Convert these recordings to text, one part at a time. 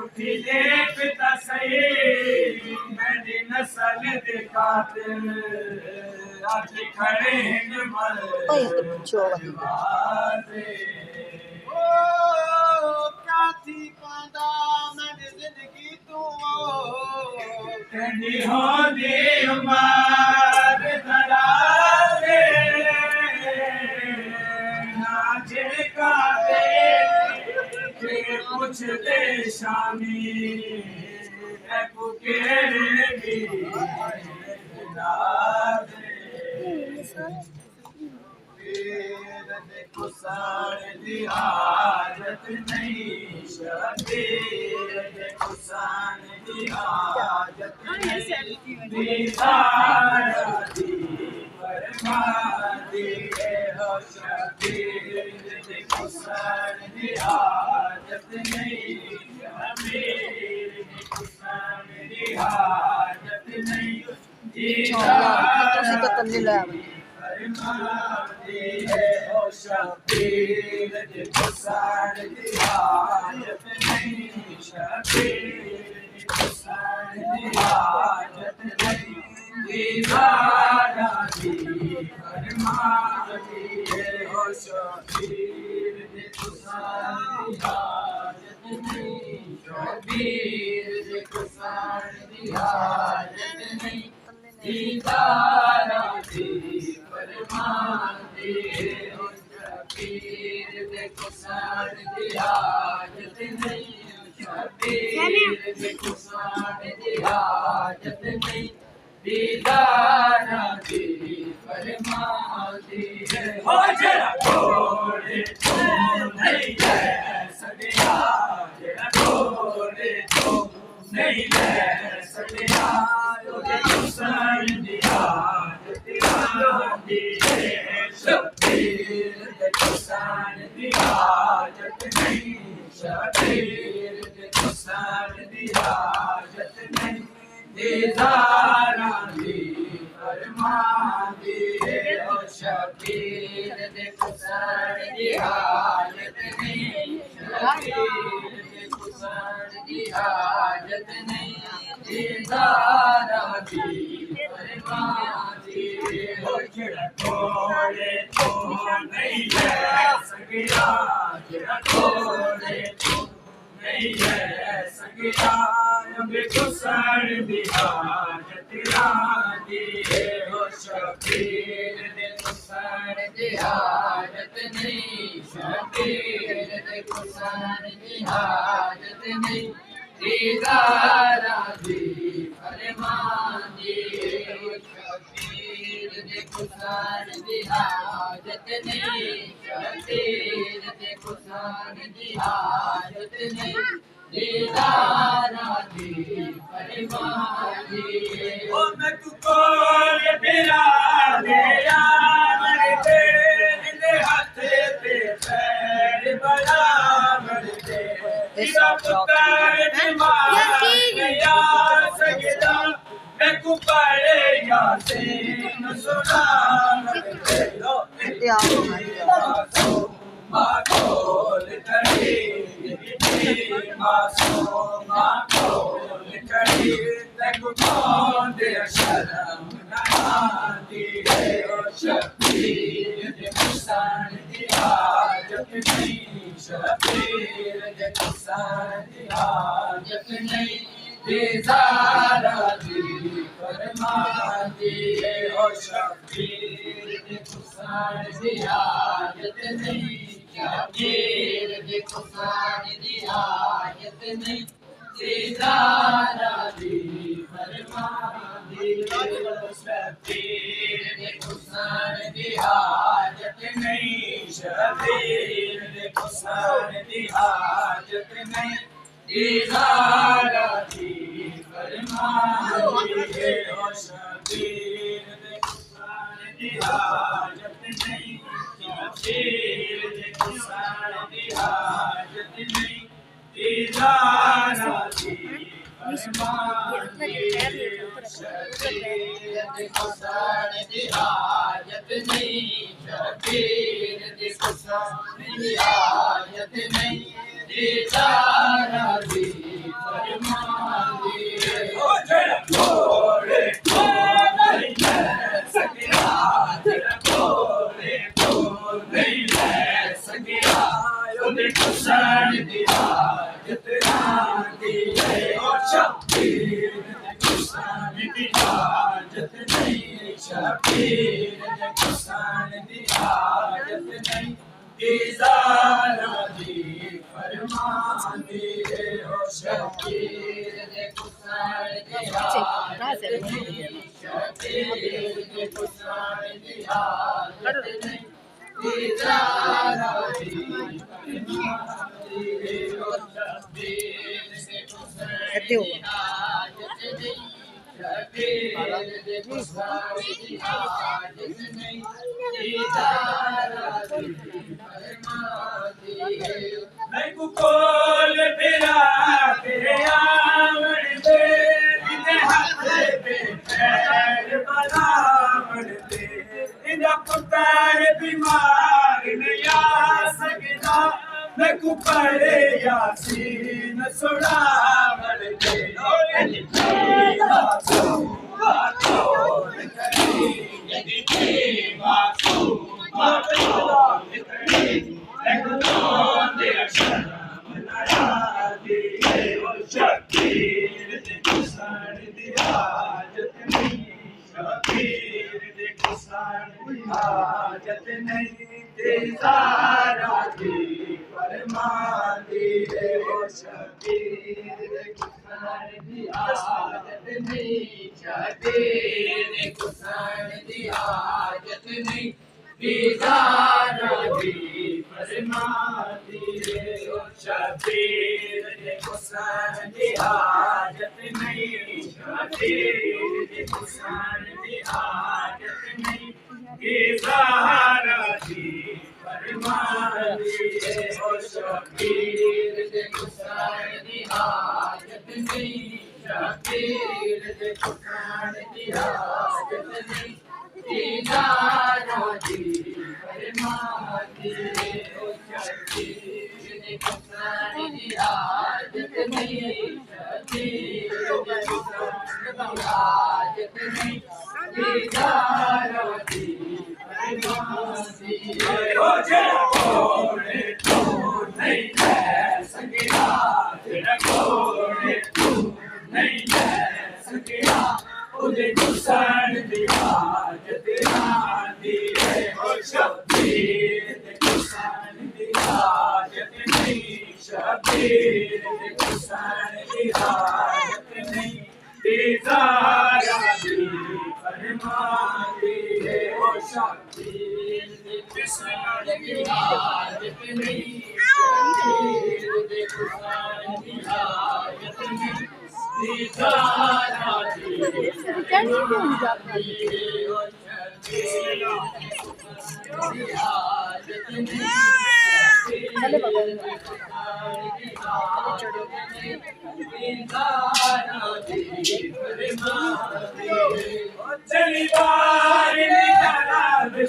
उठी देखता सही मेरी नस्ल दिखाते आज खड़े हैं मर क्या थी पांदा मेरी जिंदगी तू कहीं हो दे उमर दराजे नाचे का दे कुछ दे शामी कुकेरे कुसार दी हाजत नहीं शबीर कुसान दी हाजत नहीं दीदार दी फरमा दी हो शबीर कुसान दी हाजत नहीं शबीर कुसान दी हाजत नहीं दीदार हो शबीर कुसान दी हाजत नहीं शबीर कुसान दी हाजत नहीं दीदार दी फरमा दी हो शबीर कुसान दी हाजत नहीं शबीर कुसान दी हाजत नहीं दीदार दी शबीर कुसान दी हाजत नहीं शबीर कुसान दी हाजत नहीं दीदार दी फरमा दी हो जरा थोड़े तो नहीं ले सकिया जरा थोड़े तो नहीं ले सकिया कुसान दी हाजत दी शबीर कुसान दी हाजत नहीं शबीर कुसान दी हाजत नहीं दीदार दी फरमा दी हो शबीर कुसान दी हाजत नहीं शबीर कुसान दी हाजत नहीं दीदार दी फरमा दी हो थोड़े तो नहीं ले सकिया जरा थोड़े तो नहीं ले सकिया कुसान दी हाजत दी हो शबीर कुसान दी हाजत नहीं शबीर कुसान दी हाजत नहीं दीदार दी फरमा दी हो शबीर कुसान दी हाजत नहीं शबीर कुसान दी हाजत नहीं दीदार दी फरमा दी ओ मैं तुझको बिरा दे यार तेरे हाथ पे पैर बराबर दे तेरा पुत्र या सजदा मैं कुपारे या से न सुना माखोल कड़ी माखोल कड़ी तेको कौन दे शर्म ना दी हो शबीर कुसान दी हाजत नहीं शबीर कुसान दी हाजत नहीं दीदार दी फरमा दी हो शबीर कुसान दी हाजत नहीं शबीर कुसान दी हाजत नहीं दीदार दी फरमा दी शबीर कुसान दी हाजत नहीं शबीर कुसान दी हाजत नहीं दीदार दी फरमा दी हो शबीर कुसान दी हाजत नहीं शबीर कुसान दी हाजत नहीं दीदार दी फरमा दी शबीर कुसान दी हाजत नहीं शबीर कुसान दी हाजत नहीं दीदार कुसाण दी हाजत नांदी है ओ शबीर दे कुसाण दी हाजत नहीं शबीर दे कुसाण दी हाजत नहीं इज़ारा दी फरमांदी है ओ शबीर दे कुसाण दी हाजत नहीं शबीर दे कुसाण दी हाजत नहीं इज़ारा दी फरमांदी है ओ शबीर दे कुसाण दी हाजत नहीं शबीर दे कुसाण दी हाजत नहीं इज़ारा दी फरमांदी है मैं कोल फिरा तेरे आंगन दे इने हाथ पे पैर बनावण दे इना पुत्र बीमार नहीं आ सकदा मैं को पढ़े यासीन सुनावण दे ओ मासूम मासूम करी यदि मासूम मासूम करी एक दो दे शर्म ना दी है ओ शबीर दे कुसाण दी हाजत नहीं शबीर दे कुसाण दी हाजत नहीं इज़ारा दी फरमांदी है ओ शबीर दे कुसाण दी हाजत नहीं शबीर दे कुसाण दी हाजत नहीं इज़ारा दी फरमांदी है ओ शबीर दे कुसाण दी हाजत नहीं शबीर दे कुसाण दी हाजत नहीं इज़ारा दी फरमांदी है ओ शबीर दे कुसाण दी हाजत नहीं शबीर दे कुसाण दी हाजत नहीं इज़ारा दी फरमांदी है ओ शबीर दे कुसाण दी हाजत नहीं शबीर दे कुसाण दी हाजत नहीं इज़ारा दी फरमांदी है ओ जेड़ा कोड़े तू नहीं ले सकेगा जेड़ा कोड़े तू नहीं ले सकेगा उदे कुसाण दी हाजत नांदी है ओ शबीर दे कुसाण दी हाजत नहीं शबीर दे कुसाण दी हाजत नहीं इज़ारा दी फरमांदी है ओ शबीर दे कुसाण दी हाजत नहीं शबीर दे कुसाण दी हाजत नहीं इज़ारा दी फरमांदी है ओ शबीर दे कुसाण दी हाजत नहीं शबीर दे कुसाण दी हाजत नहीं इज़ारा दी फरमांदी है चली बारी निकला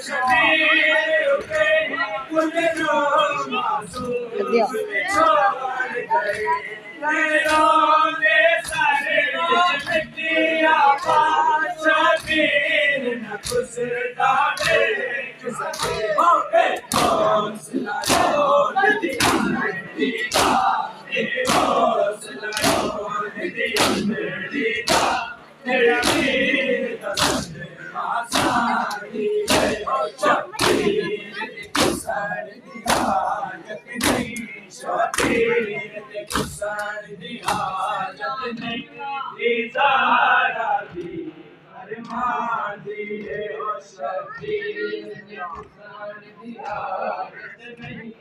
शबीर पे कुल रो मासूम छोड़ गए नैनों ने सारे मिट्टिया शबीर न खुश डाले किसके हो गए हौसला दिया दीदा ये हौसला दिया दीदा तेरा वीर दस्त आसानी है ओ शबीर दे कुसाण दी हाजत नहीं शबीर दे कुसाण दी हाजत नहीं इज़ारा दी फरमांदी है ओ शबीर दे कुसाण दी हाजत नहीं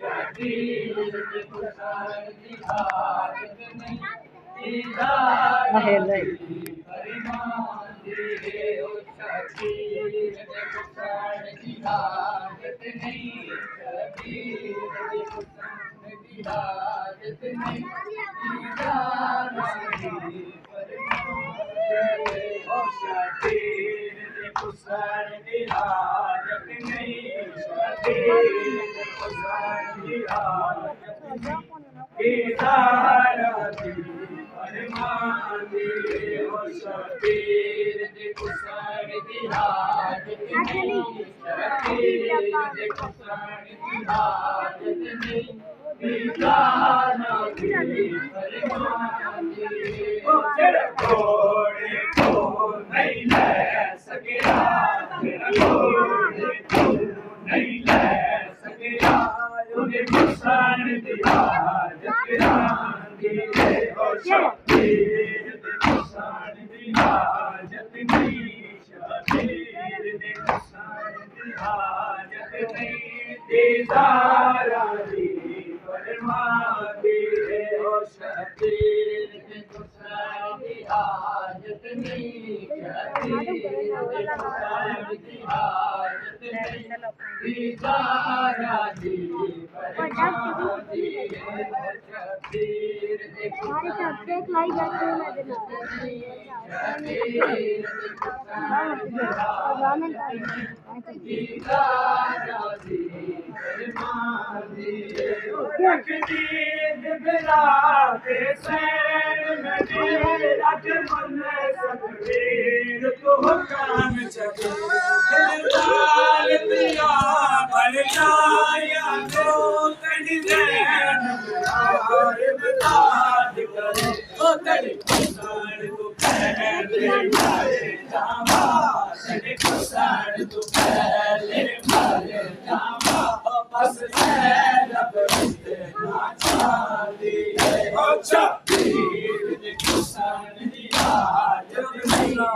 शबीर दे कुसाण दी हाजत नहीं इज़ारा दी फरमांदी है ओ शबीर दे कुसाण दी हाजत नहीं शबीर दे कुसाण दी हाजत नहीं इज़ारा दी फरमांदी है ओ शबीर दे कुसाण दी हाजत नहीं शबीर दे कुसाण दी हाजत नहीं इज़ारा दी फरमांदी है ओ शबीर दे कुसाण दी हाजत नहीं शबीर दे कुसाण दी हाजत नहीं दीदारा दी फरमान दी ओ तेरे घोड़े को नहीं ले सकेगा तेरा घोड़े को नहीं ले सकेगा उन्हें गुस्सान दिया जतरान दी ओ शबीर दे गुस्सान दिया जतनी शबीर दे गुस्सान दिया जतनी दीदारा दी फरमान दी ओ शबीर दे गुस्सान दिया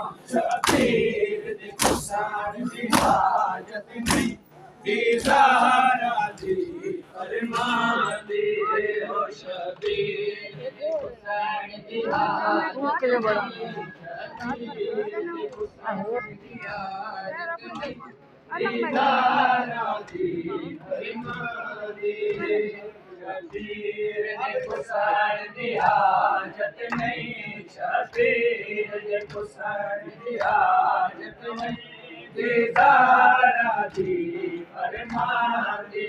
जतनी शबीर दे गुस्सान दिया जतनी दीदारा दी फरमान दी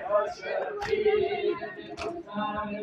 ओ शबीर दे गुस्सान